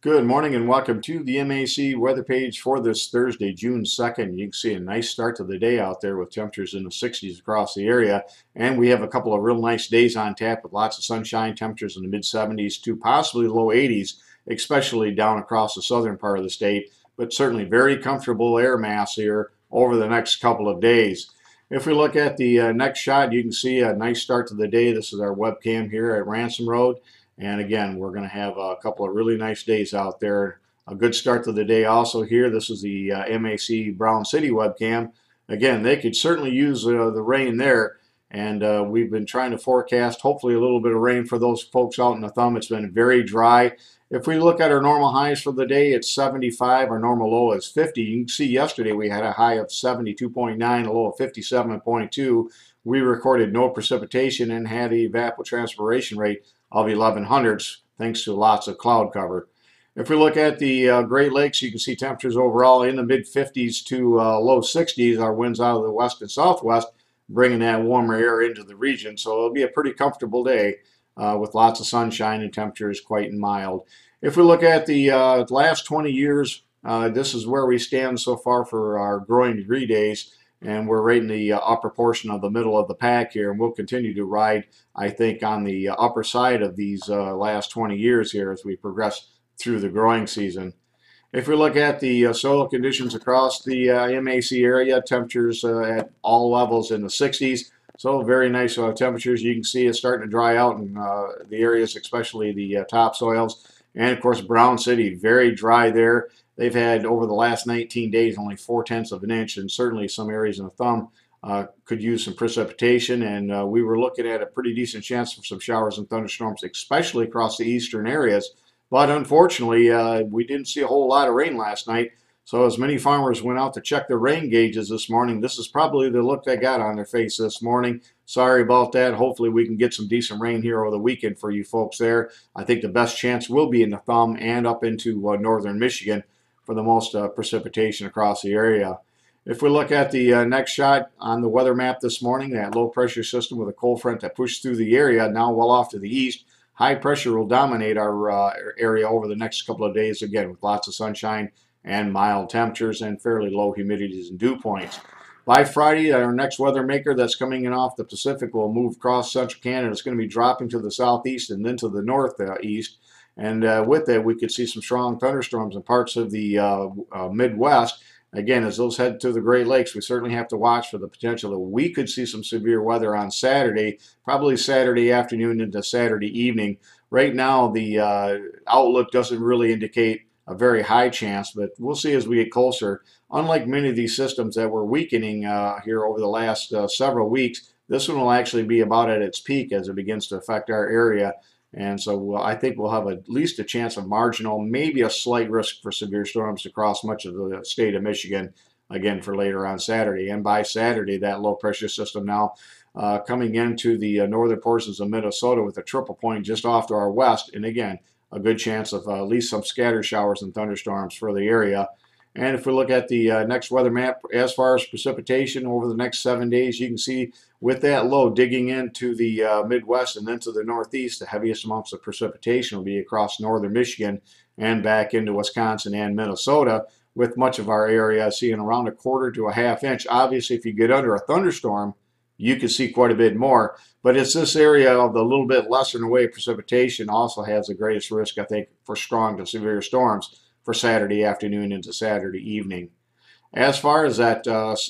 Good morning and welcome to the MAC weather page for this Thursday, June 2nd. You can see a nice start to the day out there with temperatures in the 60s across the area. And we have a couple of real nice days on tap with lots of sunshine, temperatures in the mid 70s to possibly low 80s, especially down across the southern part of the state. But certainly very comfortable air mass here over the next couple of days. If we look at the next shot, you can see a nice start to the day. This is our webcam here at Ransom Road. And again, we're going to have a couple of really nice days out there. A good start to the day also here. This is the MAC Brown City webcam. Again, they could certainly use the rain there. And we've been trying to forecast hopefully a little bit of rain for those folks out in the thumb. It's been very dry. If we look at our normal highs for the day, it's 75. Our normal low is 50. You can see yesterday we had a high of 72.9, a low of 57.2. We recorded no precipitation and had an evapotranspiration rate of 1100s, thanks to lots of cloud cover. If we look at the Great Lakes, you can see temperatures overall in the mid 50s to low 60s. Our winds out of the west and southwest, bringing that warmer air into the region. So it'll be a pretty comfortable day with lots of sunshine and temperatures quite mild. If we look at the last 20 years, this is where we stand so far for our growing degree days. And we're right in the upper portion of the middle of the pack here, and we'll continue to ride, I think, on the upper side of these last 20 years here as we progress through the growing season. If we look at the soil conditions across the MAC area, temperatures at all levels in the 60s, so very nice temperatures. You can see it's starting to dry out in the areas, especially the topsoils. And of course, Brown City, very dry there. They've had, over the last 19 days, only 0.4 of an inch, and certainly some areas in the thumb could use some precipitation. And we were looking at a pretty decent chance for some showers and thunderstorms, especially across the eastern areas. But unfortunately, we didn't see a whole lot of rain last night. So as many farmers went out to check their rain gauges this morning, this is probably the look they got on their face this morning. Sorry about that. Hopefully we can get some decent rain here over the weekend for you folks there. I think the best chance will be in the thumb and up into northern Michigan for the most precipitation across the area. If we look at the next shot on the weather map this morning, that low pressure system with a cold front that pushed through the area, now well off to the east. High pressure will dominate our area over the next couple of days, again, with lots of sunshine and mild temperatures and fairly low humidities and dew points. By Friday, our next weather maker that's coming in off the Pacific will move across central Canada. It's going to be dropping to the southeast and then to the northeast. And with it, we could see some strong thunderstorms in parts of the Midwest. Again, as those head to the Great Lakes, we certainly have to watch for the potential that we could see some severe weather on Saturday, probably Saturday afternoon into Saturday evening. Right now, the outlook doesn't really indicate a very high chance, but we'll see as we get closer. Unlike many of these systems that were weakening here over the last several weeks, this one will actually be about at its peak as it begins to affect our area. And so I think we'll have at least a chance of marginal, maybe a slight risk for severe storms across much of the state of Michigan, again, for later on Saturday. And by Saturday, that low pressure system now coming into the northern portions of Minnesota with a triple point just off to our west. And again, a good chance of at least some scattered showers and thunderstorms for the area. And if we look at the next weather map, as far as precipitation over the next 7 days, you can see with that low digging into the Midwest and then to the Northeast, the heaviest amounts of precipitation will be across northern Michigan and back into Wisconsin and Minnesota, with much of our area seeing around 1/4 to a 1/2 inch. Obviously, if you get under a thunderstorm, you can see quite a bit more. But it's this area of the little bit lesser in the way of precipitation also has the greatest risk, I think, for strong to severe storms for Saturday afternoon into Saturday evening. As far as that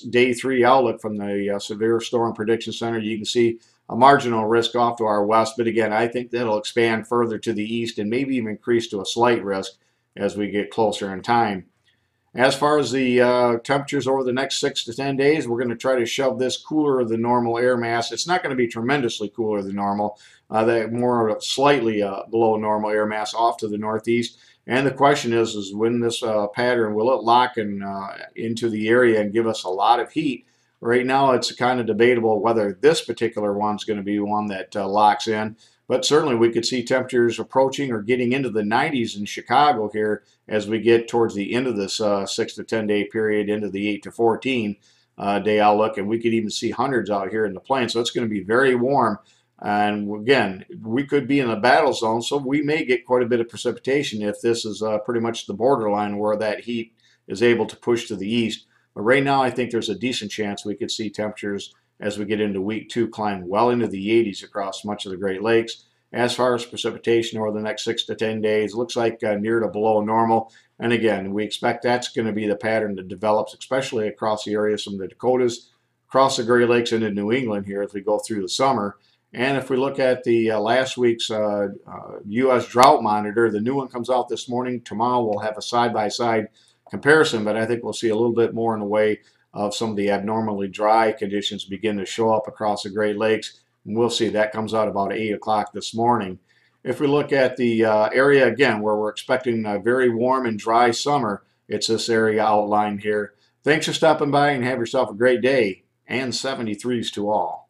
day 3 outlook from the Severe Storm Prediction Center, you can see a marginal risk off to our west. But again, I think that'll expand further to the east and maybe even increase to a slight risk as we get closer in time. As far as the temperatures over the next 6 to 10 days, we're going to try to shove this cooler than normal air mass. It's not going to be tremendously cooler than normal, that more slightly below normal air mass off to the northeast. And the question is when this pattern, will it lock into the area and give us a lot of heat? Right now, it's kind of debatable whether this particular one's going to be one that locks in. But certainly we could see temperatures approaching or getting into the 90s in Chicago here as we get towards the end of this 6 to 10 day period into the 8 to 14 day outlook. And we could even see hundreds out here in the plains. So it's going to be very warm And again, we could be in a battle zone, so we may get quite a bit of precipitation if this is pretty much the borderline where that heat is able to push to the east. But right now, I think there's a decent chance we could see temperatures as we get into week 2 climb well into the 80s across much of the Great Lakes. As far as precipitation over the next 6 to 10 days, it looks like near to below normal. And again, we expect that's going to be the pattern that develops, especially across the areas from the Dakotas, across the Great Lakes into New England here as we go through the summer. And if we look at the last week's U.S. drought monitor, the new one comes out this morning. Tomorrow we'll have a side-by-side comparison, but I think we'll see a little bit more in the way of some of the abnormally dry conditions begin to show up across the Great Lakes. And we'll see that comes out about 8 o'clock this morning. If we look at the area again where we're expecting a very warm and dry summer, it's this area outlined here. Thanks for stopping by and have yourself a great day, and 73s to all.